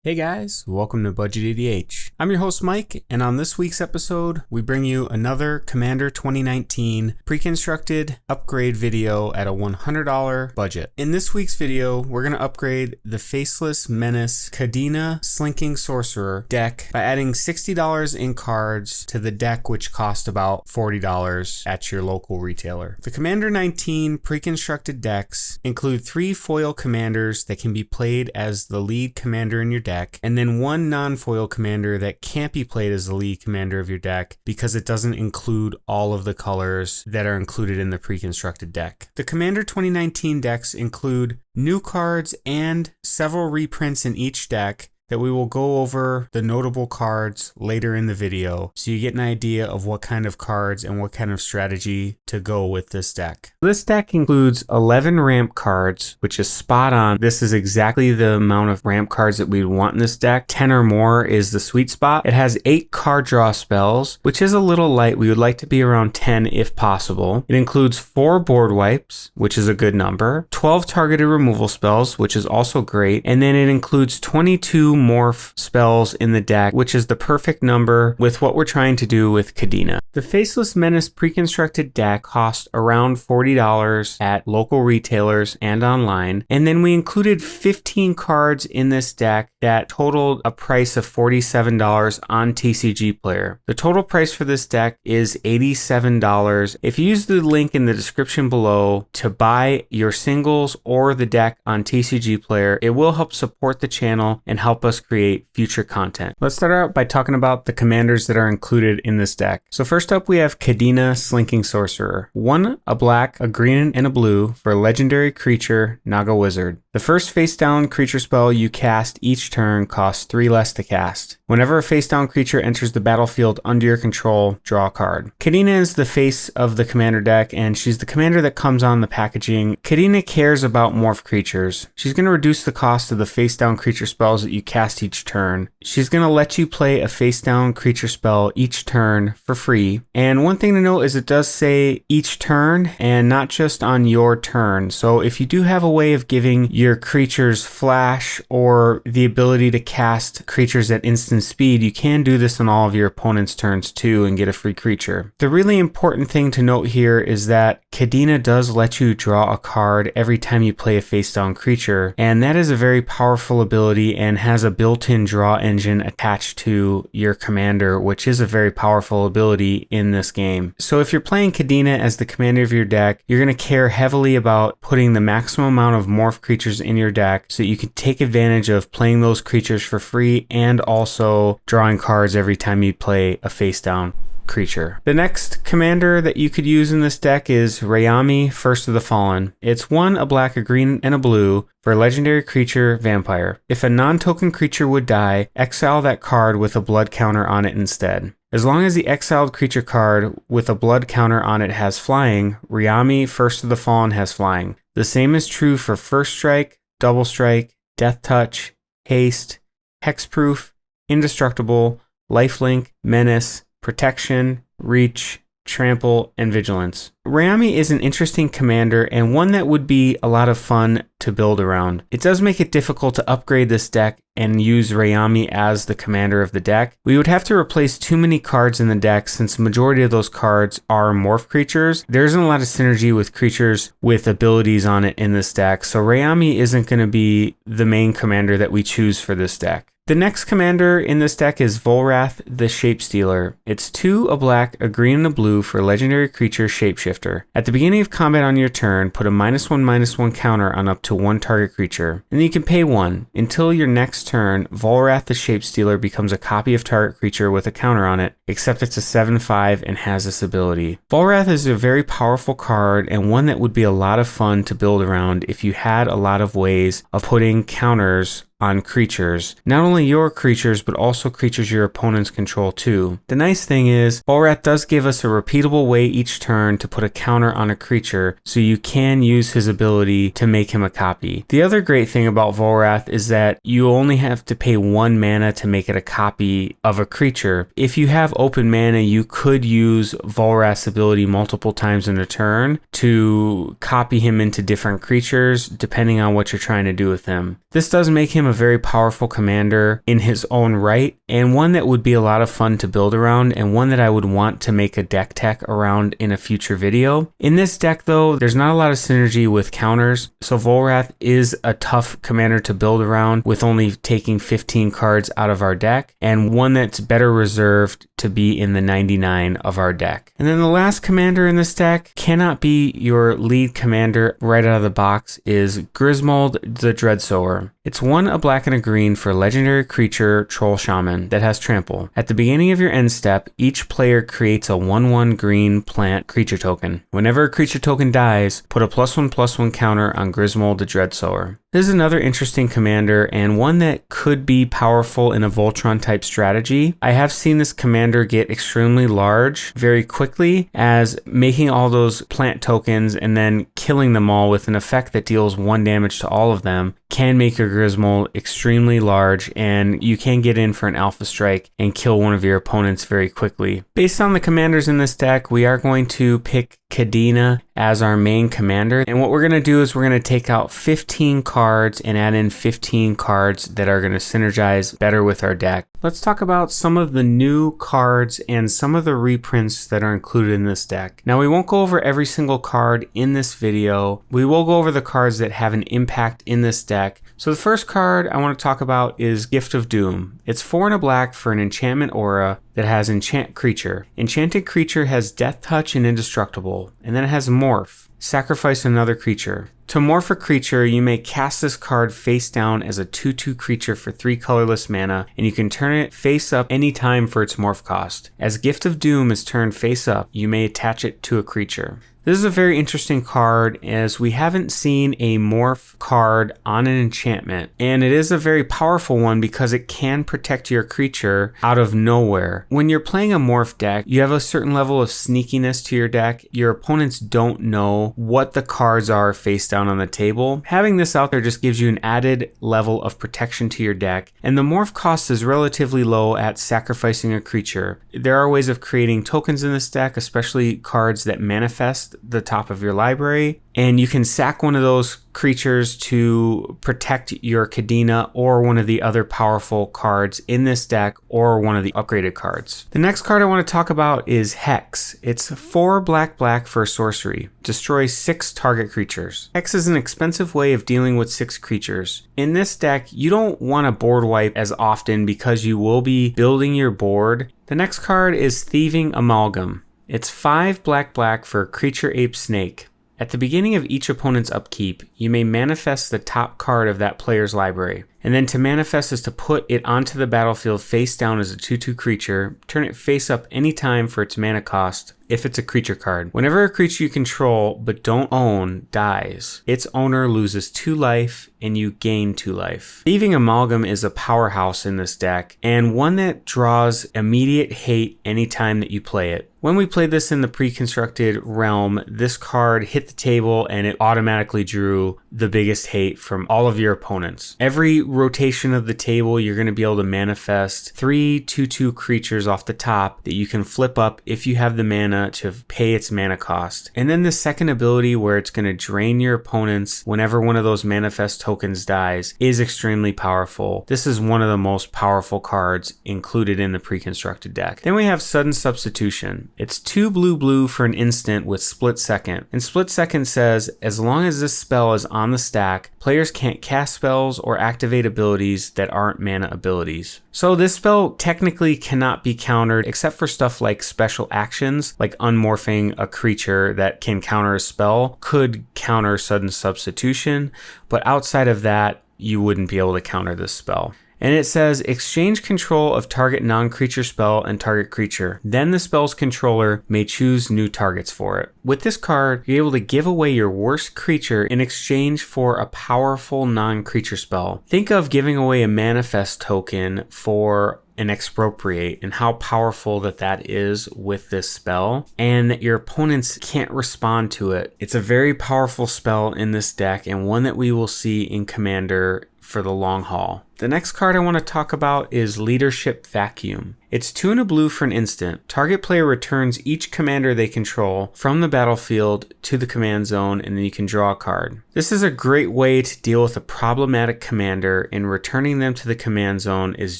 Hey guys, welcome to BudgetEDH. I'm your host Mike, and on this week's episode, we bring you another Commander 2019 pre-constructed upgrade video at a $100 budget. In this week's video, we're going to upgrade the Faceless Menace Kadena Slinking Sorcerer deck by adding $60 in cards to the deck, which cost about $40 at your local retailer. The Commander 19 pre-constructed decks include 3 foil commanders that can be played as the lead commander in your deck, and then 1 non-foil commander that can't be played as the lead commander of your deck because it doesn't include all of the colors that are included in the pre-constructed deck. The Commander 2019 decks include new cards and several reprints in each deck that we will go over the notable cards later in the video so you get an idea of what kind of cards and what kind of strategy to go with this deck. This deck includes 11 ramp cards, which is spot on. This is exactly the amount of ramp cards that we'd want in this deck. 10 or more is the sweet spot. It has 8 card draw spells, which is a little light. We would like to be around 10 if possible. It includes 4 board wipes, which is a good number, 12 targeted removal spells, which is also great, and then it includes 22 morph spells in the deck, which is the perfect number with what we're trying to do with Kadena. The Faceless Menace pre-constructed deck costs around $40 at local retailers and online, and then we included 15 cards in this deck that totaled a price of $47 on TCG Player. The total price for this deck is $87. If you use the link in the description below to buy your singles or the deck on TCG Player, it will help support the channel and help us create future content. Let's start out by talking about the commanders that are included in this deck. So first up, we have Kadena Slinking Sorcerer. 1 a black, a green, and a blue for legendary creature Naga Wizard. The first face down creature spell you cast each turn costs 3 less to cast. Whenever a face down creature enters the battlefield under your control, draw a card. Kadena is the face of the commander deck, and she's the commander that comes on the packaging. Kadena cares about morph creatures. She's going to reduce the cost of the face down creature spells that you cast each turn. She's going to let you play a face down creature spell each turn for free. And one thing to note is it does say each turn and not just on your turn. So if you do have a way of giving your creatures flash or the ability to cast creatures at instant speed, you can do this on all of your opponent's turns too and get a free creature. The really important thing to note here is that Kadena does let you draw a card every time you play a face down creature, and that is a very powerful ability and has a built-in draw engine attached to your commander, which is a very powerful ability in this game. So if you're playing Kadena as the commander of your deck, you're going to care heavily about putting the maximum amount of morph creatures in your deck so that you can take advantage of playing those creatures for free and also drawing cards every time you play a face down creature. The next commander that you could use in this deck is Rayami, First of the Fallen. It's 1 a black, a green, and a blue for a legendary creature Vampire. If a non-token creature would die, exile that card with a blood counter on it instead. As long as the exiled creature card with a blood counter on it has flying, Rayami, First of the Fallen has flying. The same is true for First Strike, Double Strike, Death Touch, Haste, Hexproof, Indestructible, Lifelink, Menace, Protection, Reach, Trample, and Vigilance. Rayami is an interesting commander and one that would be a lot of fun to build around. It does make it difficult to upgrade this deck and use Rayami as the commander of the deck. We would have to replace too many cards in the deck since the majority of those cards are morph creatures. There isn't a lot of synergy with creatures with abilities on it in this deck, so Rayami isn't going to be the main commander that we choose for this deck. The next commander in this deck is Volrath the Shapestealer. It's 2 a black, a green, and a blue for legendary creature Shapeshifter. At the beginning of combat on your turn, put a -1/-1 counter on up to 1 target creature, and then you can pay 1. Until your next turn, Volrath the Shapestealer becomes a copy of target creature with a counter on it, except it's a 7/5 and has this ability. Volrath is a very powerful card and one that would be a lot of fun to build around if you had a lot of ways of putting counters on creatures, not only your creatures but also creatures your opponents control too. The nice thing is Volrath does give us a repeatable way each turn to put a counter on a creature, so you can use his ability to make him a copy. The other great thing about Volrath is that you only have to pay 1 mana to make it a copy of a creature. If you have open mana, you could use Volrath's ability multiple times in a turn to copy him into different creatures depending on what you're trying to do with him. This does make him a very powerful commander in his own right, and one that would be a lot of fun to build around, and one that I would want to make a deck tech around in a future video. In this deck though, there's not a lot of synergy with counters, so Volrath is a tough commander to build around with only taking 15 cards out of our deck, and one that's better reserved to be in the 99 of our deck. And then the last commander in this deck cannot be your lead commander right out of the box is Grismold the Dreadsower. It's 1 a black and a green for legendary creature Troll Shaman that has trample. At the beginning of your end step, each player creates a 1/1 green plant creature token. Whenever a creature token dies, put a +1/+1 counter on Grismold the Dreadsower. This is another interesting commander and one that could be powerful in a Voltron type strategy. I have seen this commander get extremely large very quickly, as making all those plant tokens and then killing them all with an effect that deals 1 damage to all of them can make your Grismold extremely large, and you can get in for an alpha strike and kill one of your opponents very quickly. Based on the commanders in this deck, we are going to pick Kadena as our main commander, and what we're going to do is we're going to take out 15 cards and add in 15 cards that are going to synergize better with our deck. Let's talk about some of the new cards and some of the reprints that are included in this deck. Now, we won't go over every single card in this video. We will go over the cards that have an impact in this deck. So the first card I want to talk about is Gift of Doom. It's 4 and a black for an enchantment aura that has enchant creature. Enchanted creature has death touch and indestructible, and then it has morph. Sacrifice another creature. To morph a creature, you may cast this card face down as a 2/2 creature for 3 colorless mana, and you can turn it face up anytime for its morph cost. As Gift of Doom is turned face up, you may attach it to a creature. This is a very interesting card, as we haven't seen a morph card on an enchantment, and it is a very powerful one because it can protect your creature out of nowhere. When you're playing a morph deck, you have a certain level of sneakiness to your deck. Your opponents don't know what the cards are face down on the table. Having this out there just gives you an added level of protection to your deck, and the morph cost is relatively low at sacrificing a creature. There are ways of creating tokens in this deck, especially cards that manifest the top of your library, and you can sack one of those creatures to protect your Kadena or one of the other powerful cards in this deck, or one of the upgraded cards. The next card I want to talk about is Hex. It's 4 black for a sorcery. Destroys 6 target creatures. Hex is an expensive way of dealing with 6 creatures. In this deck, you don't want to board wipe as often because you will be building your board. The next card is Thieving Amalgam. It's 5 black for a creature ape snake. At the beginning of each opponent's upkeep, you may manifest the top card of that player's library. And then to manifest is to put it onto the battlefield face down as a 2/2 creature, turn it face up anytime for its mana cost if it's a creature card. Whenever a creature you control but don't own dies, its owner loses 2 life and you gain 2 life. Thieving Amalgam is a powerhouse in this deck, and one that draws immediate hate anytime that you play it. When we played this in the pre-constructed realm, this card hit the table and it automatically drew the biggest hate from all of your opponents. Every rotation of the table, you're going to be able to manifest 3 2/2 creatures off the top that you can flip up if you have the mana to pay its mana cost. And then the second ability, where it's going to drain your opponents whenever one of those manifest tokens dies, is extremely powerful. This is one of the most powerful cards included in the pre-constructed deck. Then we have Sudden Substitution. It's 2 blue for an instant with Split Second. And Split Second says, as long as this spell is on the stack, players can't cast spells or activate abilities that aren't mana abilities. So this spell technically cannot be countered except for stuff like special actions, like unmorphing a creature that can counter a spell could counter Sudden Substitution, but outside of that, you wouldn't be able to counter this spell. And it says, exchange control of target non-creature spell and target creature. Then the spell's controller may choose new targets for it. With this card, you're able to give away your worst creature in exchange for a powerful non-creature spell. Think of giving away a manifest token for an expropriate, and how powerful that is with this spell, and that your opponents can't respond to it. It's a very powerful spell in this deck, and one that we will see in Commander for the long haul. The next card I want to talk about is Leadership Vacuum. It's 2 and a blue for an instant. Target player returns each commander they control from the battlefield to the command zone, and then you can draw a card. This is a great way to deal with a problematic commander, and returning them to the command zone is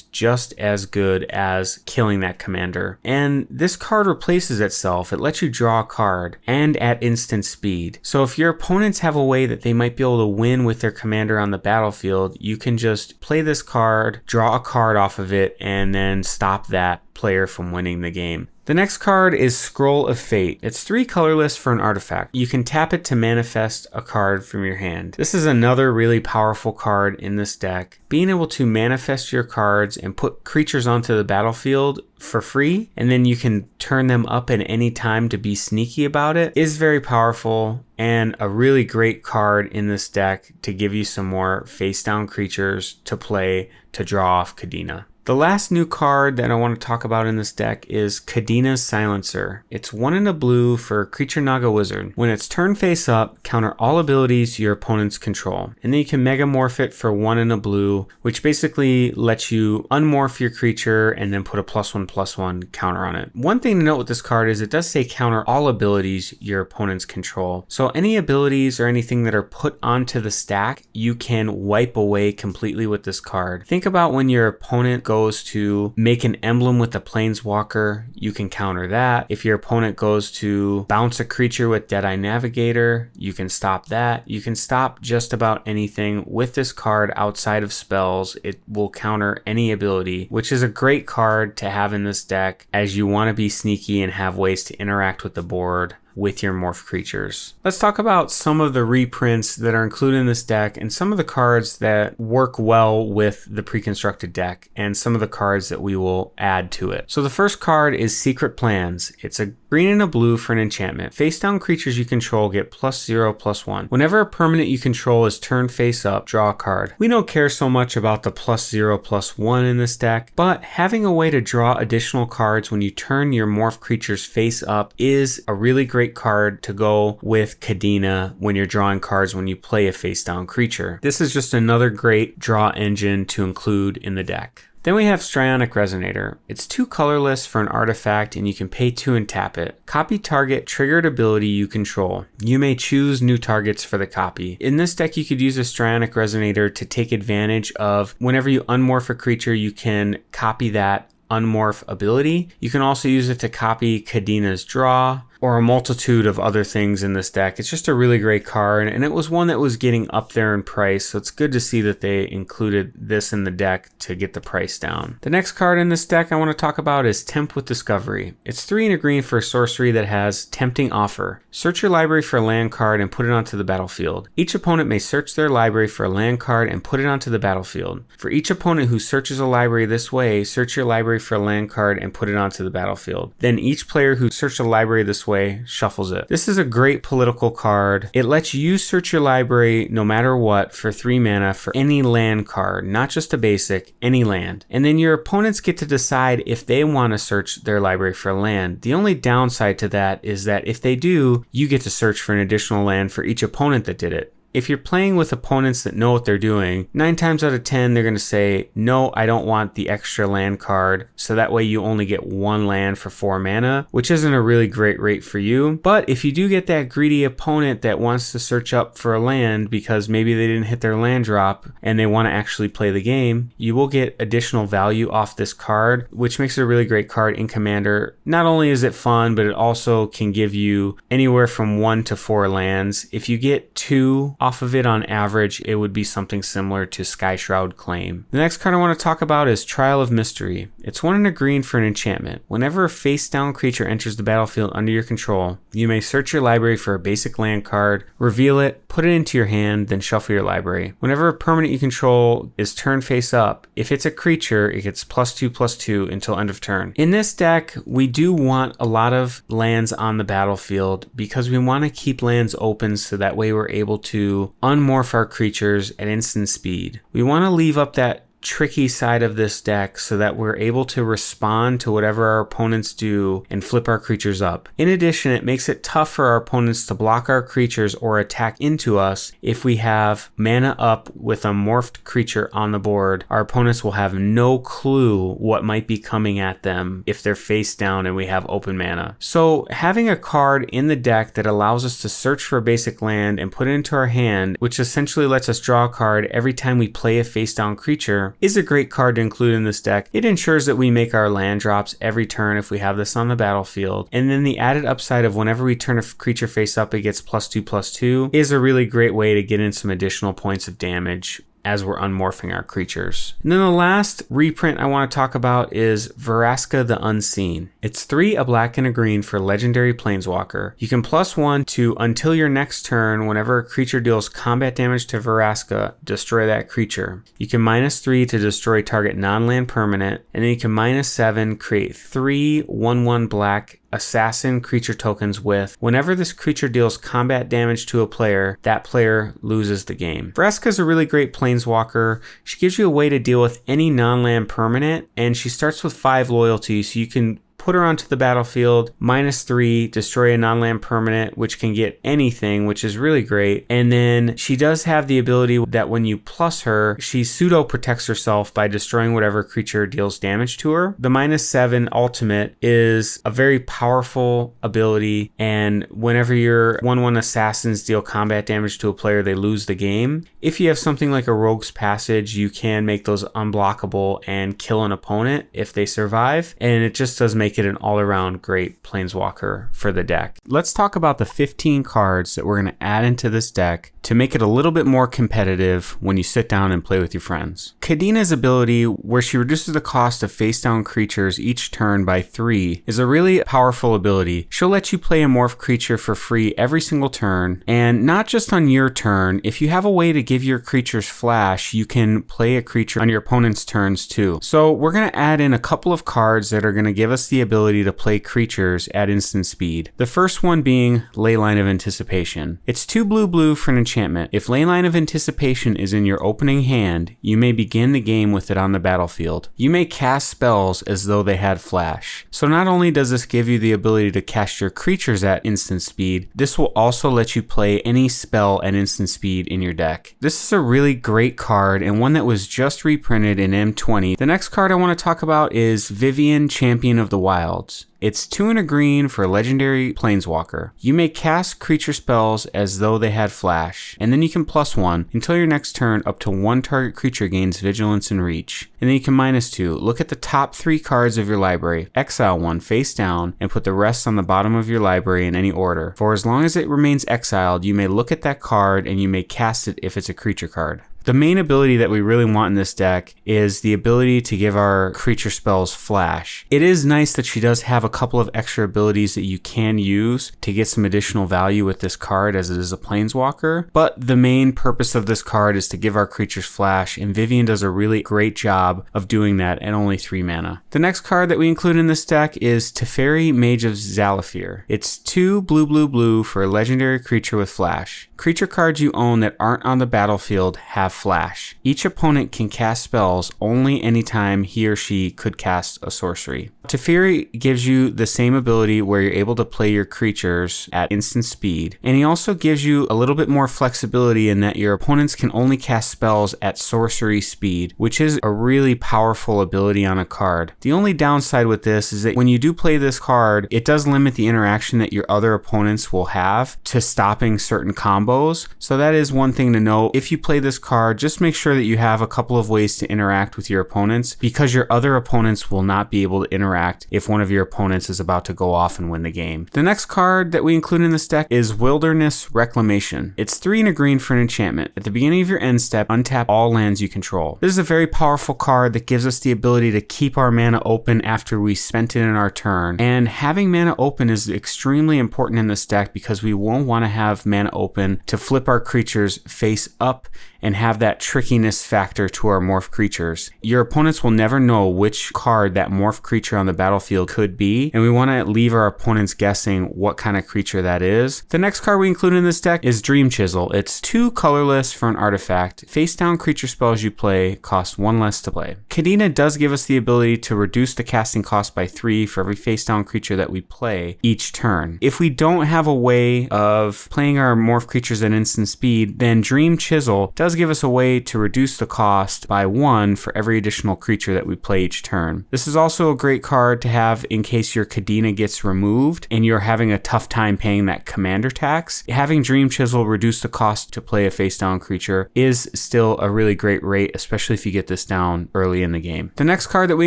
just as good as killing that commander. And this card replaces itself. It lets you draw a card and at instant speed. So if your opponents have a way that they might be able to win with their commander on the battlefield, you can just play this card, draw a card off of it, and then stop that player from winning the game. The next card is Scroll of Fate. It's 3 colorless for an artifact. You can tap it to manifest a card from your hand. This is another really powerful card in this deck. Being able to manifest your cards and put creatures onto the battlefield for free, and then you can turn them up at any time to be sneaky about it, is very powerful and a really great card in this deck to give you some more face down creatures to play to draw off Kadena. The last new card that I want to talk about in this deck is Kadena's Silencer. It's 1 and a blue for Creature Naga Wizard. When it's turn face up, counter all abilities your opponents control. And then you can Megamorph it for 1 and a blue, which basically lets you unmorph your creature and then put a +1/+1 counter on it. One thing to note with this card is it does say counter all abilities your opponents control. So any abilities or anything that are put onto the stack, you can wipe away completely with this card. Think about when your opponent goes to make an emblem with a planeswalker, you can counter that. If your opponent goes to bounce a creature with Deadeye Navigator, you can stop that. You can stop just about anything with this card outside of spells. It will counter any ability, which is a great card to have in this deck as you want to be sneaky and have ways to interact with the board with your morph creatures. Let's talk about some of the reprints that are included in this deck and some of the cards that work well with the pre-constructed deck and some of the cards that we will add to it. So the first card is Secret Plans. It's a green and a blue for an enchantment. Face down creatures you control get +0/+1. Whenever a permanent you control is turned face up, draw a card. We don't care so much about the +0/+1 in this deck, but having a way to draw additional cards when you turn your morph creatures face up is a really great card to go with Kadena when you're drawing cards when you play a face down creature. This is just another great draw engine to include in the deck. Then we have Strionic Resonator. It's 2 colorless for an artifact and you can pay 2 and tap it. Copy target triggered ability you control. You may choose new targets for the copy. In this deck you could use a Strionic Resonator to take advantage of whenever you unmorph a creature, you can copy that unmorph ability. You can also use it to copy Kadena's Draw or a multitude of other things in this deck. It's just a really great card, and it was one that was getting up there in price, so it's good to see that they included this in the deck to get the price down. The next card in this deck I want to talk about is Tempt with Discovery. It's 3 and a green for a sorcery that has Tempting Offer. Search your library for a land card and put it onto the battlefield. Each opponent may search their library for a land card and put it onto the battlefield. For each opponent who searches a library this way, search your library for a land card and put it onto the battlefield. Then each player who searched a library this way shuffles it. This is a great political card. It lets you search your library no matter what for 3 mana for any land card, not just a basic, any land. And then your opponents get to decide if they want to search their library for a land. The only downside to that is that if they do, you get to search for an additional land for each opponent that did it. If you're playing with opponents that know what they're doing, 9 times out of 10, they're going to say, no, I don't want the extra land card. So that way you only get 1 land for 4 mana, which isn't a really great rate for you. But if you do get that greedy opponent that wants to search up for a land because maybe they didn't hit their land drop and they want to actually play the game, you will get additional value off this card, which makes it a really great card in Commander. Not only is it fun, but it also can give you anywhere from 1 to 4 lands. If you get 2 off of it on average, it would be something similar to Skyshroud Claim. The next card I want to talk about is Trial of Mystery. It's 1 and a green for an enchantment. Whenever a face down creature enters the battlefield under your control, you may search your library for a basic land card, reveal it, put it into your hand, then shuffle your library. Whenever a permanent you control is turned face up, if it's a creature, it gets +2/+2 until end of turn. In this deck, we do want a lot of lands on the battlefield because we want to keep lands open so that way we're able to unmorph our creatures at instant speed. We want to leave up that tricky side of this deck so that we're able to respond to whatever our opponents do and flip our creatures up. In addition, it makes it tough for our opponents to block our creatures or attack into us if we have mana up with a morphed creature on the board. Our opponents will have no clue what might be coming at them if they're face down and we have open mana. So having a card in the deck that allows us to search for a basic land and put it into our hand, which essentially lets us draw a card every time we play a face down creature, is a great card to include in this deck. It ensures that we make our land drops every turn if we have this on the battlefield. And then the added upside of whenever we turn a creature face up, it gets +2/+2 is a really great way to get in some additional points of damage as we're unmorphing our creatures. And then the last reprint I want to talk about is Vraska the Unseen. It's 3, a black and a green for legendary planeswalker. You can +1 to until your next turn, whenever a creature deals combat damage to Vraska, destroy that creature. You can -3 to destroy target non-land permanent, and then you can -7 create 3 1/1 black assassin creature tokens with whenever this creature deals combat damage to a player, that player loses the game. Vraska is a really great planeswalker. She gives you a way to deal with any non-land permanent, and she starts with 5 loyalty, so you can put her onto the battlefield, -3, destroy a non-land permanent, which can get anything, which is really great. And then she does have the ability that when you plus her, she pseudo protects herself by destroying whatever creature deals damage to her. The -7 ultimate is a very powerful ability, and whenever your 1/1 assassins deal combat damage to a player, they lose the game. If you have something like a Rogue's Passage, you can make those unblockable and kill an opponent if they survive, and it just does make it an all-around great planeswalker for the deck. Let's talk about the 15 cards that we're going to add into this deck to make it a little bit more competitive when you sit down and play with your friends. Kadena's ability, where she reduces the cost of face-down creatures each turn by 3, is a really powerful ability. She'll let you play a morph creature for free every single turn, and not just on your turn. If you have a way to give your creatures flash, you can play a creature on your opponent's turns too. So we're going to add in a couple of cards that are going to give us the ability to play creatures at instant speed. The first one being Leyline of Anticipation. It's 2 blue for an enchantment. If Leyline of Anticipation is in your opening hand, you may begin the game with it on the battlefield. You may cast spells as though they had flash. So not only does this give you the ability to cast your creatures at instant speed, this will also let you play any spell at instant speed in your deck. This is a really great card and one that was just reprinted in M20. The next card I want to talk about is Vivien, Champion of the Wilds. It's 2 and a green for a legendary planeswalker. You may cast creature spells as though they had flash, and then you can +1 until your next turn up to 1 target creature gains vigilance and reach. And then you can -2. Look at the top 3 cards of your library, exile 1 face down, and put the rest on the bottom of your library in any order. For as long as it remains exiled, you may look at that card and you may cast it if it's a creature card. The main ability that we really want in this deck is the ability to give our creature spells flash. It is nice that she does have a couple of extra abilities that you can use to get some additional value with this card as it is a planeswalker, but the main purpose of this card is to give our creatures flash, and Vivien does a really great job of doing that at only 3 mana. The next card that we include in this deck is Teferi, Mage of Zalafir. It's 2 blue for a legendary creature with flash. Creature cards you own that aren't on the battlefield have flash. Each opponent can cast spells only anytime he or she could cast a sorcery. Teferi gives you the same ability where you're able to play your creatures at instant speed, and he also gives you a little bit more flexibility in that your opponents can only cast spells at sorcery speed, which is a really powerful ability on a card. The only downside with this is that when you do play this card, it does limit the interaction that your other opponents will have to stopping certain combos. So that is one thing to know. If you play this card, just make sure that you have a couple of ways to interact with your opponents, because your other opponents will not be able to interact if one of your opponents is about to go off and win the game. The next card that we include in this deck is Wilderness Reclamation. It's 3 and a green for an enchantment. At the beginning of your end step, untap all lands you control. This is a very powerful card that gives us the ability to keep our mana open after we spent it in our turn. And having mana open is extremely important in this deck because we won't want to have mana open to flip our creatures face up and have that trickiness factor to our morph creatures. Your opponents will never know which card that morph creature on the battlefield could be, and we want to leave our opponents guessing what kind of creature that is. The next card we include in this deck is Dream Chisel. It's 2 colorless for an artifact. Face down creature spells you play cost 1 less to play. Kadena does give us the ability to reduce the casting cost by 3 for every face down creature that we play each turn. If we don't have a way of playing our morph creatures at instant speed, then Dream Chisel does give us a way to reduce the cost by 1 for every additional creature that we play each turn. This is also a great card to have in case your Kadena gets removed and you're having a tough time paying that commander tax. Having Dream Chisel reduce the cost to play a face down creature is still a really great rate, especially if you get this down early in the game. The next card that we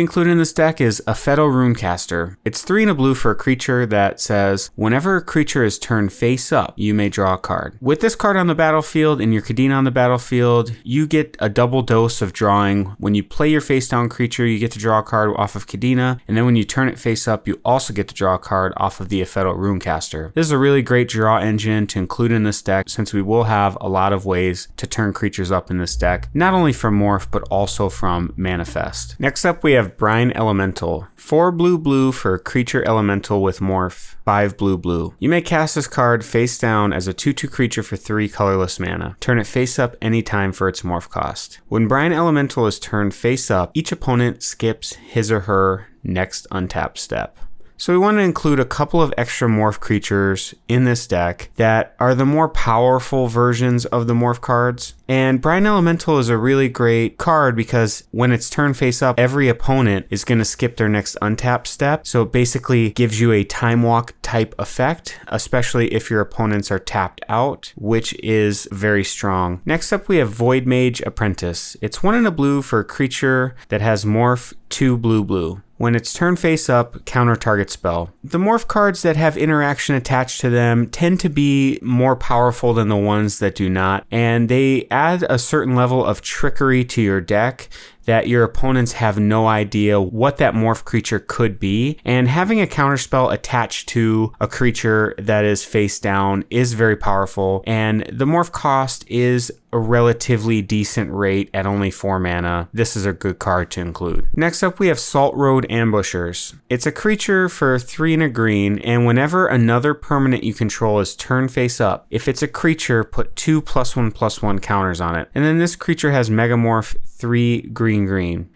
include in this deck is Apheto Runecaster. It's 3 and a blue for a creature that says, whenever a creature is turned face up, you may draw a card. With this card on the battlefield and your Kadena on the battlefield, you get a double dose of drawing. When you play your face down creature, you get to draw a card off of Kadena, and then when you turn it face up, you also get to draw a card off of the Apheto Runecaster. This is a really great draw engine to include in this deck, since we will have a lot of ways to turn creatures up in this deck, not only from morph, but also from manifest. Next up, we have Brine Elemental. 4 blue for a creature elemental with morph, 5 blue. You may cast this card face down as a 2/2 creature for 3 colorless mana. Turn it face up anytime for its morph cost. When Brine Elemental is turned face up, each opponent skips his or her next untap step. So we want to include a couple of extra morph creatures in this deck that are the more powerful versions of the morph cards. And Brine Elemental is a really great card because when it's turned face up, every opponent is going to skip their next untap step. So it basically gives you a time walk type effect, especially if your opponents are tapped out, which is very strong. Next up, we have Void Mage Apprentice. It's 1 and a blue for a creature that has morph, 2 blue. When it's turned face up, counter target spell. The morph cards that have interaction attached to them tend to be more powerful than the ones that do not, and they add a certain level of trickery to your deck that your opponents have no idea what that morph creature could be. And having a counterspell attached to a creature that is face down is very powerful, and the morph cost is a relatively decent rate at only 4 mana. This is a good card to include. Next up, we have Salt Road Ambushers. It's a creature for 3 and a green, and whenever another permanent you control is turned face up, if it's a creature, put 2 +1/+1 counters on it. And then this creature has Megamorph 3 green.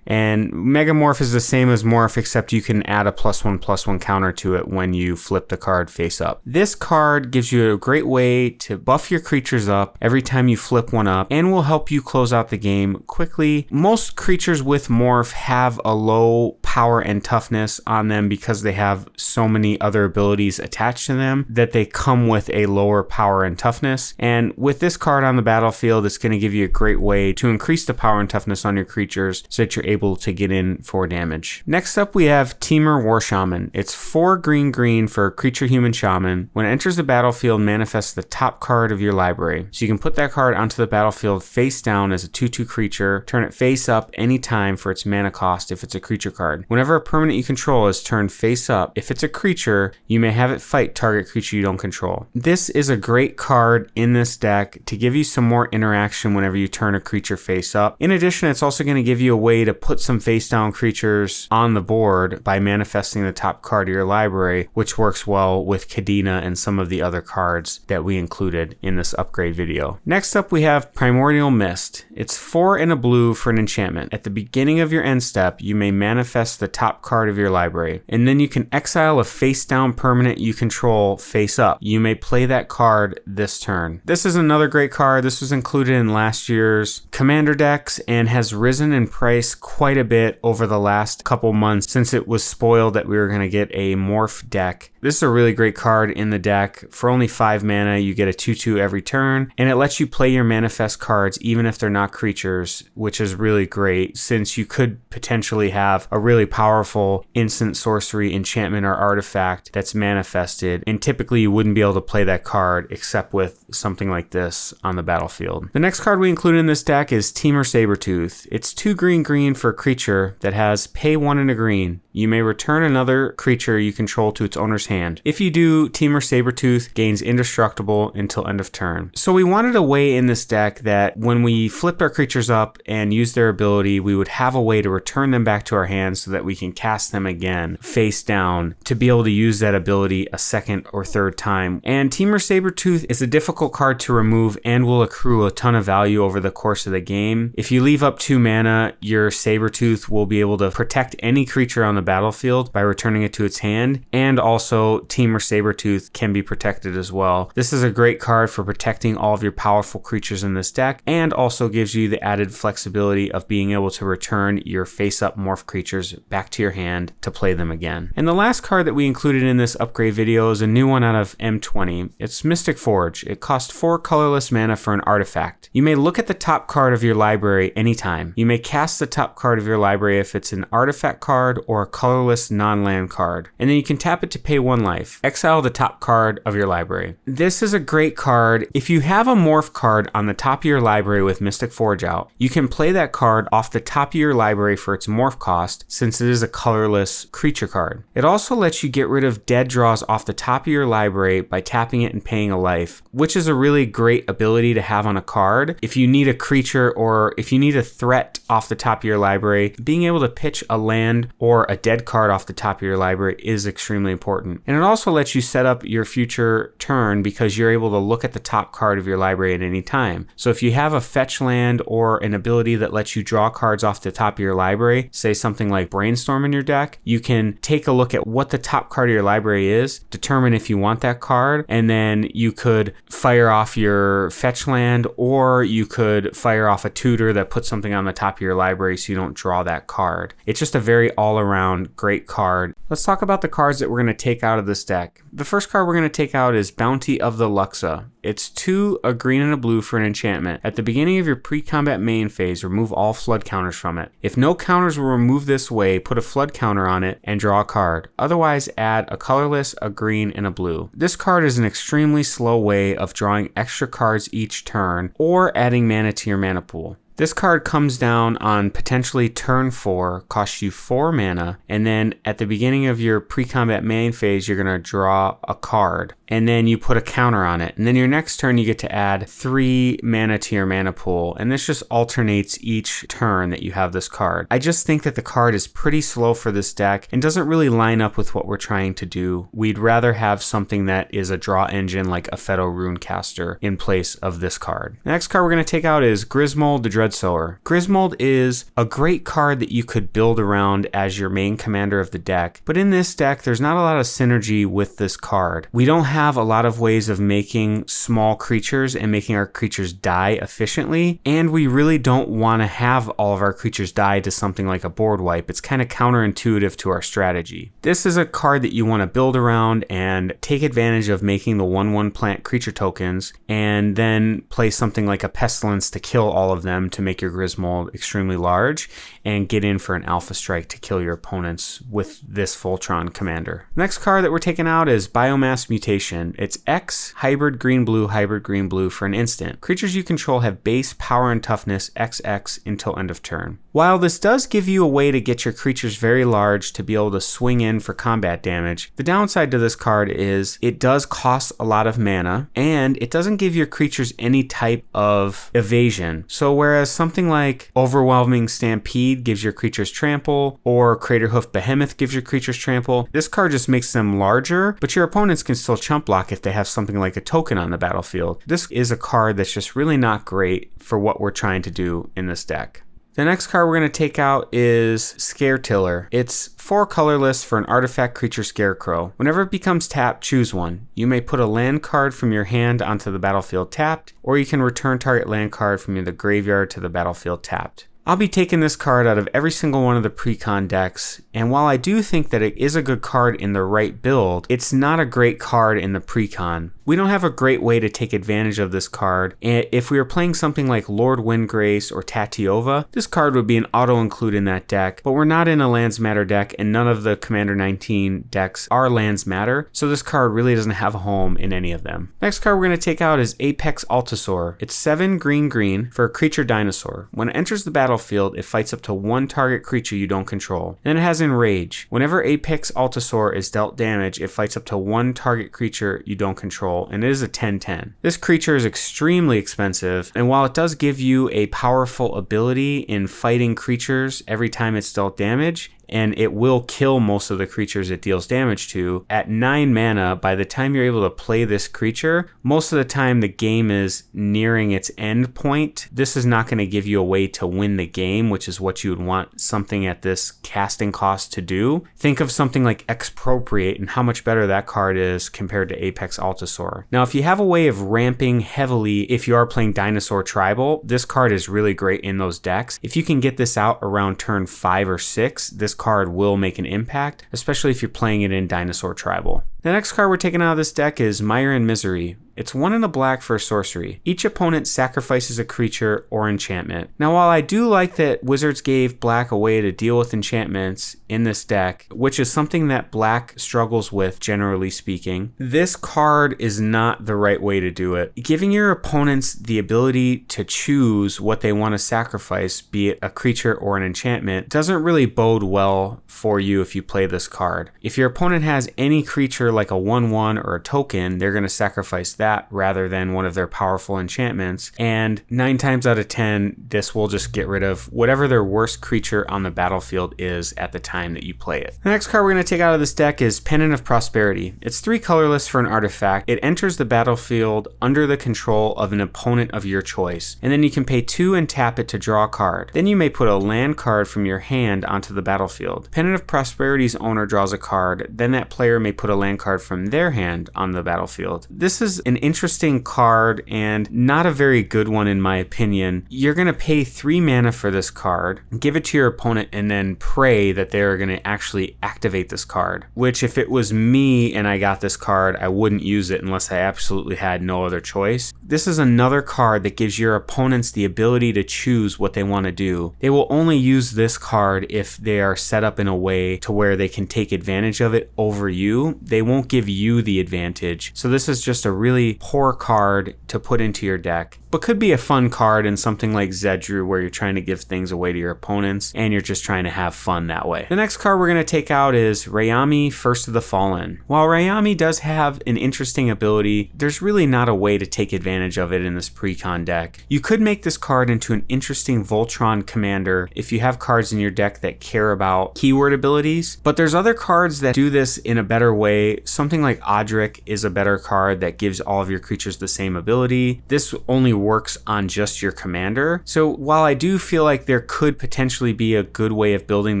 And Megamorph is the same as Morph, except you can add a +1/+1 counter to it when you flip the card face up. This card gives you a great way to buff your creatures up every time you flip one up, and will help you close out the game quickly. Most creatures with Morph have a low power and toughness on them because they have so many other abilities attached to them that they come with a lower power and toughness. And with this card on the battlefield, it's going to give you a great way to increase the power and toughness on your creatures so that you're able to get in for damage. Next up, we have Temur War Shaman. It's 4 green for a creature human shaman. When it enters the battlefield, manifests the top card of your library. So you can put that card onto the battlefield face down as a 2/2 creature, turn it face up anytime for its mana cost if it's a creature card. Whenever a permanent you control is turned face up, if it's a creature, you may have it fight target creature you don't control. This is a great card in this deck to give you some more interaction whenever you turn a creature face up. In addition, it's also going to give you a way to put some face down creatures on the board by manifesting the top card of your library, which works well with Kadena and some of the other cards that we included in this upgrade video. Next up, we have Primordial Mist. It's 4 and a blue for an enchantment. At the beginning of your end step, you may manifest the top card of your library, and then you can exile a face down permanent you control face up. You may play that card this turn. This is another great card. This was included in last year's Commander decks and has risen in price quite a bit over the last couple months since it was spoiled that we were going to get a morph deck. This is a really great card in the deck. For only 5 mana, you get a 2/2 every turn, and it lets you play your manifest cards even if they're not creatures, which is really great since you could potentially have a really powerful instant sorcery, enchantment, or artifact that's manifested, and typically you wouldn't be able to play that card except with something like this on the battlefield. The next card we include in this deck is Temur Sabertooth. It's 2 green for a creature that has pay 1 and a green. you may return another creature you control to its owner's hand. If you do, Temur Sabertooth gains indestructible until end of turn. So we wanted a way in this deck that when we flipped our creatures up and used their ability, we would have a way to return them back to our hands so that we can cast them again face down to be able to use that ability a second or third time. And Temur Sabertooth is a difficult card to remove and will accrue a ton of value over the course of the game. If you leave up 2 mana, your Sabertooth will be able to protect any creature on the battlefield by returning it to its hand, and also Temur Sabertooth can be protected as well. This is a great card for protecting all of your powerful creatures in this deck, and also gives you the added flexibility of being able to return your face-up morph creatures back to your hand to play them again. And the last card that we included in this upgrade video is a new one out of M20. It's Mystic Forge. It costs 4 colorless mana for an artifact. You may look at the top card of your library anytime. You may cast the top card of your library if it's an artifact card or a colorless non-land card. And then you can tap it to pay 1 life. Exile the top card of your library. This is a great card. If you have a morph card on the top of your library with Mystic Forge out, you can play that card off the top of your library for its morph cost, since it is a colorless creature card. It also lets you get rid of dead draws off the top of your library by tapping it and paying a life, which is a really great ability to have on a card. If you need a creature or if you need a threat off the top of your library, being able to pitch a land or a dead card off the top of your library is extremely important. And it also lets you set up your future turn because you're able to look at the top card of your library at any time. So if you have a fetch land or an ability that lets you draw cards off the top of your library, say something like Brainstorm in your deck, you can take a look at what the top card of your library is, determine if you want that card, and then you could fire off your fetch land, or you could fire off a tutor that puts something on the top of your library so you don't draw that card. It's just a very all-around great card. Let's talk about the cards that we're going to take out of this deck. The first card we're going to take out is Bounty of the Luxa. It's 2, a green and a blue for an enchantment. At the beginning of your pre-combat main phase, remove all flood counters from it. If no counters were removed this way, put a flood counter on it and draw a card. Otherwise, add a colorless, a green, and a blue. This card is an extremely slow way of drawing extra cards each turn or adding mana to your mana pool. This card comes down on potentially turn 4, costs you 4 mana, and then at the beginning of your pre-combat main phase, you're going to draw a card, and then you put a counter on it. And then your next turn, you get to add 3 mana to your mana pool, and this just alternates each turn that you have this card. I just think that the card is pretty slow for this deck and doesn't really line up with what we're trying to do. We'd rather have something that is a draw engine like a Phaedo Runecaster in place of this card. The next card we're going to take out is Grismold the Dreadsower. Grismold is a great card that you could build around as your main commander of the deck, but in this deck, there's not a lot of synergy with this card. We don't have a lot of ways of making small creatures and making our creatures die efficiently, and we really don't want to have all of our creatures die to something like a board wipe. It's kind of counterintuitive to our strategy. This is a card that you want to build around and take advantage of making the 1/1 plant creature tokens, and then play something like a Pestilence to kill all of them to make your Grismold extremely large, and get in for an Alpha Strike to kill your opponents with this Voltron commander. Next card that we're taking out is Biomass Mutation. It's X, hybrid green blue for an instant. Creatures you control have base power and toughness XX until end of turn. While this does give you a way to get your creatures very large to be able to swing in for combat damage, the downside to this card is it does cost a lot of mana, and it doesn't give your creatures any type of evasion. So whereas something like Overwhelming Stampede gives your creatures trample, or Craterhoof Behemoth gives your creatures trample, this card just makes them larger, but your opponents can still chump block if they have something like a token on the battlefield. This is a card that's just really not great for what we're trying to do in this deck. The next card we're going to take out is Scaretiller. It's 4 colorless for an artifact creature Scarecrow. Whenever it becomes tapped, choose one. You may put a land card from your hand onto the battlefield tapped, or you can return target land card from the graveyard to the battlefield tapped. I'll be taking this card out of every single one of the pre-con decks, and while I do think that it is a good card in the right build, it's not a great card in the pre-con. We don't have a great way to take advantage of this card. And if we were playing something like Lord Windgrace or Tatiova, this card would be an auto-include in that deck, but we're not in a Lands Matter deck, and none of the Commander 19 decks are Lands Matter, so this card really doesn't have a home in any of them. Next card we're going to take out is Apex Altasaur. It's 7 green for a creature dinosaur. When it enters the battlefield, it fights up to 1 target creature you don't control. Then it has Enrage. Whenever Apex Altasaur is dealt damage, it fights up to 1 target creature you don't control, and it is a 10/10. This creature is extremely expensive, and while it does give you a powerful ability in fighting creatures every time it's dealt damage, and it will kill most of the creatures it deals damage to, at 9 mana, by the time you're able to play this creature, most of the time the game is nearing its end point. This is not going to give you a way to win the game, which is what you would want something at this casting cost to do. Think of something like Expropriate and how much better that card is compared to Apex Altasaur. Now, if you have a way of ramping heavily, if you are playing Dinosaur Tribal, this card is really great in those decks. If you can get this out around turn 5 or 6, this card will make an impact, especially if you're playing it in Dinosaur Tribal. The next card we're taking out of this deck is Mire in Misery. It's 1 and a black for a sorcery. Each opponent sacrifices a creature or enchantment. Now, while I do like that Wizards gave black a way to deal with enchantments in this deck, which is something that black struggles with generally speaking, this card is not the right way to do it. Giving your opponents the ability to choose what they want to sacrifice, be it a creature or an enchantment, doesn't really bode well for you if you play this card. If your opponent has any creature like a 1/1 or a token, they're going to sacrifice that rather than one of their powerful enchantments, and 9 times out of 10 this will just get rid of whatever their worst creature on the battlefield is at the time that you play it. The next card we're going to take out of this deck is Pendant of Prosperity. It's 3 colorless for an artifact. It enters the battlefield under the control of an opponent of your choice, and then you can pay 2 and tap it to draw a card. Then you may put a land card from your hand onto the battlefield. Pendant of Prosperity's owner draws a card, then that player may put a land card from their hand on the battlefield. This is an interesting card and not a very good one in my opinion. You're going to pay 3 mana for this card, give it to your opponent, and then pray that they're going to actually activate this card, which if it was me and I got this card, I wouldn't use it unless I absolutely had no other choice. This is another card that gives your opponents the ability to choose what they want to do. They will only use this card if they are set up in a way to where they can take advantage of it over you. They won't give you the advantage. So this is just a really poor card to put into your deck, but could be a fun card in something like Zedru where you're trying to give things away to your opponents and you're just trying to have fun that way. The next card we're going to take out is Rayami, First of the Fallen. While Rayami does have an interesting ability, there's really not a way to take advantage of it in this pre-con deck. You could make this card into an interesting Voltron commander if you have cards in your deck that care about keyword abilities, but there's other cards that do this in a better way. Something like Odric is a better card that gives all of your creatures the same ability. This only works on just your commander. So while I do feel like there could potentially be a good way of building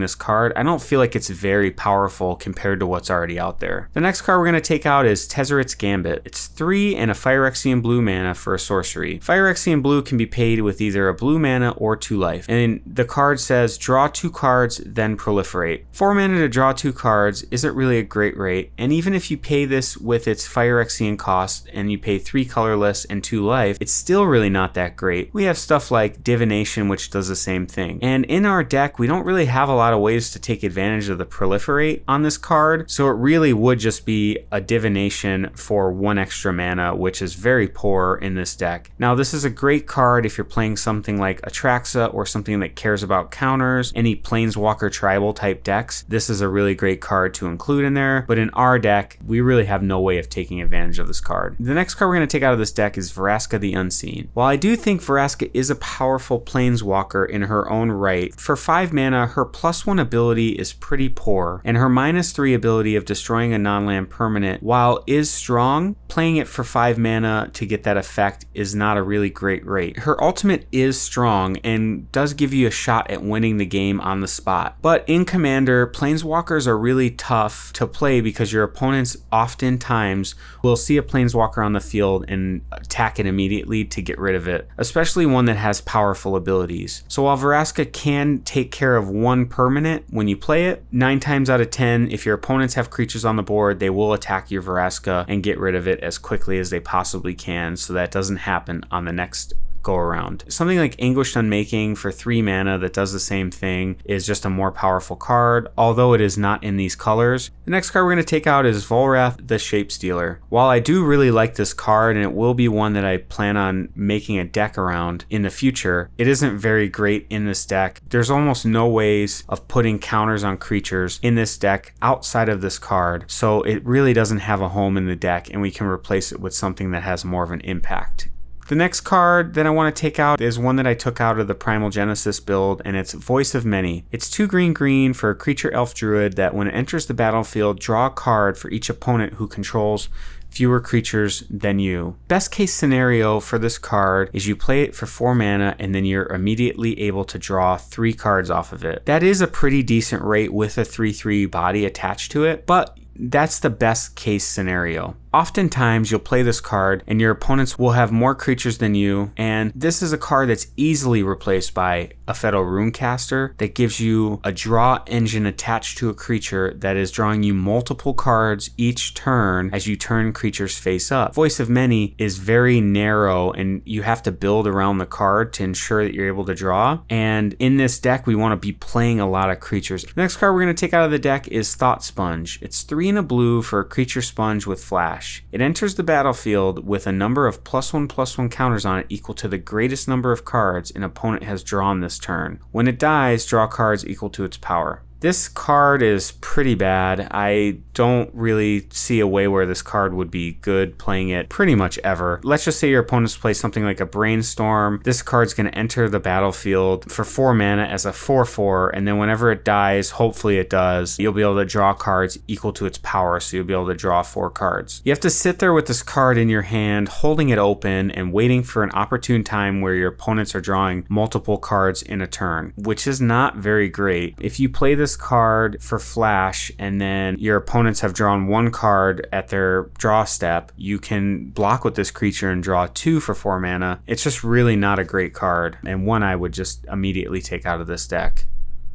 this card, I don't feel like it's very powerful compared to what's already out there. The next card we're going to take out is Tezzeret's Gambit. It's 3 and a Phyrexian blue mana for a sorcery. Phyrexian blue can be paid with either a blue mana or 2 life. And the card says draw 2 cards, then proliferate. 4 mana to draw 2 cards isn't really a great rate, and even if you pay this with its Phyrexian cost and you pay 3 colorless and 2 life, it's still really not that great. We have stuff like Divination, which does the same thing. And in our deck, we don't really have a lot of ways to take advantage of the proliferate on this card, so it really would just be a Divination for 1 extra mana, which is very poor in this deck. Now, this is a great card if you're playing something like Atraxa or something that cares about counters, any Planeswalker tribal type decks. This is a really great card to include in there, but in our deck, we really have no way of taking advantage of this card. The next card we're going to take out of this deck is Vraska the Unseen. While I do think Vraska is a powerful Planeswalker in her own right, for 5 mana, her +1 ability is pretty poor, and her -3 ability of destroying a non-land permanent, while is strong, playing it for 5 mana to get that effect is not a really great rate. Her ultimate is strong and does give you a shot at winning the game on the spot, but in Commander, Planeswalkers are really tough to play because your opponent opponents oftentimes will see a planeswalker on the field and attack it immediately to get rid of it, especially one that has powerful abilities. So while Vraska can take care of one permanent when you play it, 9 times out of 10, if your opponents have creatures on the board, they will attack your Vraska and get rid of it as quickly as they possibly can, so that doesn't happen on the next go around. Something like Anguished Unmaking for 3 mana that does the same thing is just a more powerful card, although it is not in these colors. The next card we're going to take out is Volrath the Shapestealer. While I do really like this card, and it will be one that I plan on making a deck around in the future, it isn't very great in this deck. There's almost no ways of putting counters on creatures in this deck outside of this card, so it really doesn't have a home in the deck, and we can replace it with something that has more of an impact. The next card that I want to take out is one that I took out of the Primal Genesis build, and it's Voice of Many. It's 2 green for a creature elf druid that when it enters the battlefield, draw a card for each opponent who controls fewer creatures than you. Best case scenario for this card is you play it for 4 mana and then you're immediately able to draw 3 cards off of it. That is a pretty decent rate with a 3/3 body attached to it, but that's the best case scenario. Oftentimes you'll play this card and your opponents will have more creatures than you, and this is a card that's easily replaced by a Fetal Runecaster that gives you a draw engine attached to a creature that is drawing you multiple cards each turn as you turn creatures face up. Voice of Many is very narrow and you have to build around the card to ensure that you're able to draw, and in this deck we want to be playing a lot of creatures. The next card we're going to take out of the deck is Thought Sponge. It's 3 and a blue for a creature sponge with flash. It enters the battlefield with a number of +1/+1 counters on it equal to the greatest number of cards an opponent has drawn this turn. When it dies, draw cards equal to its power. This card is pretty bad. I don't really see a way where this card would be good playing it pretty much ever. Let's just say your opponents play something like a Brainstorm. This card's going to enter the battlefield for 4 mana as a 4/4, and then whenever it dies, hopefully it does, you'll be able to draw cards equal to its power, so you'll be able to draw 4 cards. You have to sit there with this card in your hand, holding it open and waiting for an opportune time where your opponents are drawing multiple cards in a turn, which is not very great. If you play this card for flash and then your opponents have drawn 1 card at their draw step, you can block with this creature and draw 2 for 4 mana. It's just really not a great card, and one I would just immediately take out of this deck.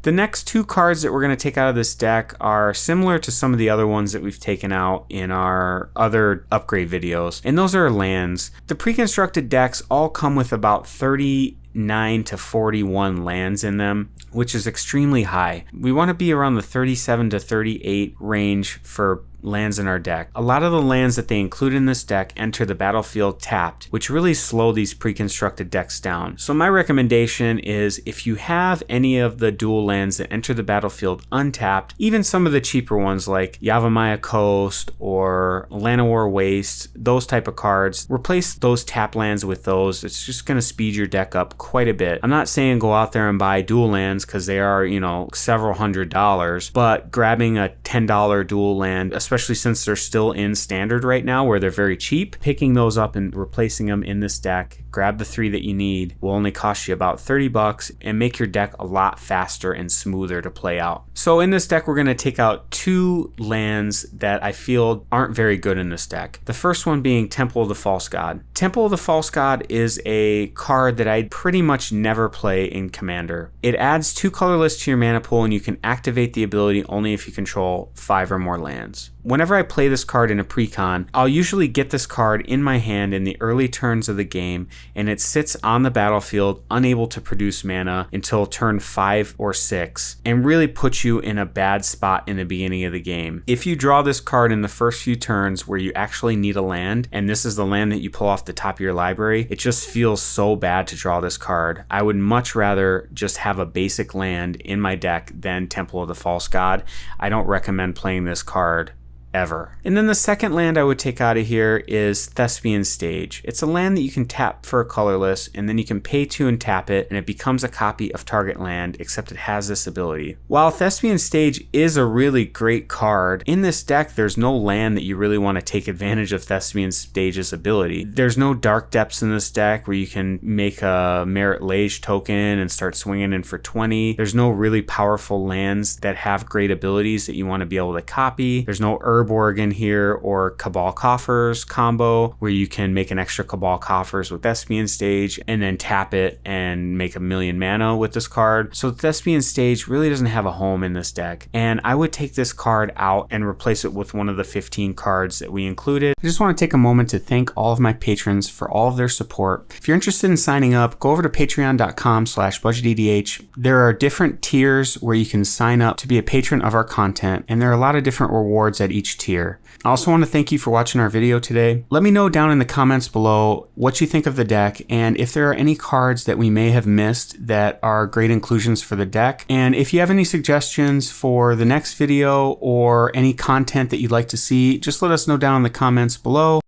The next 2 cards that we're going to take out of this deck are similar to some of the other ones that we've taken out in our other upgrade videos, and those are lands. The pre-constructed decks all come with about 39 to 41 lands in them, which is extremely high. We want to be around the 37 to 38 range for lands in our deck. A lot of the lands that they include in this deck enter the battlefield tapped, which really slow these pre-constructed decks down. So my recommendation is if you have any of the dual lands that enter the battlefield untapped, even some of the cheaper ones like Yavimaya Coast or Llanowar Waste, those type of cards, replace those tap lands with those. It's just going to speed your deck up quite a bit. I'm not saying go out there and buy dual lands because they are, several $100s, but grabbing a $10 dual land, especially since they're still in standard right now where they're very cheap, picking those up and replacing them in this deck, grab the 3 that you need, will only cost you about $30 and make your deck a lot faster and smoother to play out. So in this deck, we're going to take out 2 lands that I feel aren't very good in this deck. The first one being Temple of the False God. Temple of the False God is a card that I pretty much never play in Commander. It adds 2 colorless to your mana pool, and you can activate the ability only if you control 5 or more lands. Whenever I play this card in a precon, I'll usually get this card in my hand in the early turns of the game, and it sits on the battlefield unable to produce mana until turn 5 or 6, and really puts you in a bad spot in the beginning of the game. If you draw this card in the first few turns where you actually need a land, and this is the land that you pull off the top of your library, it just feels so bad to draw this card. I would much rather just have a basic land in my deck than Temple of the False God. I don't recommend playing this card ever. And then the second land I would take out of here is Thespian Stage. It's a land that you can tap for a colorless, and then you can pay 2 and tap it, and it becomes a copy of target land, except it has this ability. While Thespian Stage is a really great card, in this deck there's no land that you really want to take advantage of Thespian Stage's ability. There's no Dark Depths in this deck where you can make a Merit Lage token and start swinging in for 20. There's no really powerful lands that have great abilities that you want to be able to copy. There's no Urborg in here, or Cabal Coffers combo, where you can make an extra Cabal Coffers with Thespian Stage and then tap it and make 1,000,000 mana with this card. So Thespian Stage really doesn't have a home in this deck, and I would take this card out and replace it with one of the 15 cards that we included. I just want to take a moment to thank all of my patrons for all of their support. If you're interested in signing up, go over to patreon.com/budgetedh. There are different tiers where you can sign up to be a patron of our content, and there are a lot of different rewards at each tier. I also want to thank you for watching our video today. Let me know down in the comments below what you think of the deck, and if there are any cards that we may have missed that are great inclusions for the deck. And if you have any suggestions for the next video or any content that you'd like to see, just let us know down in the comments below.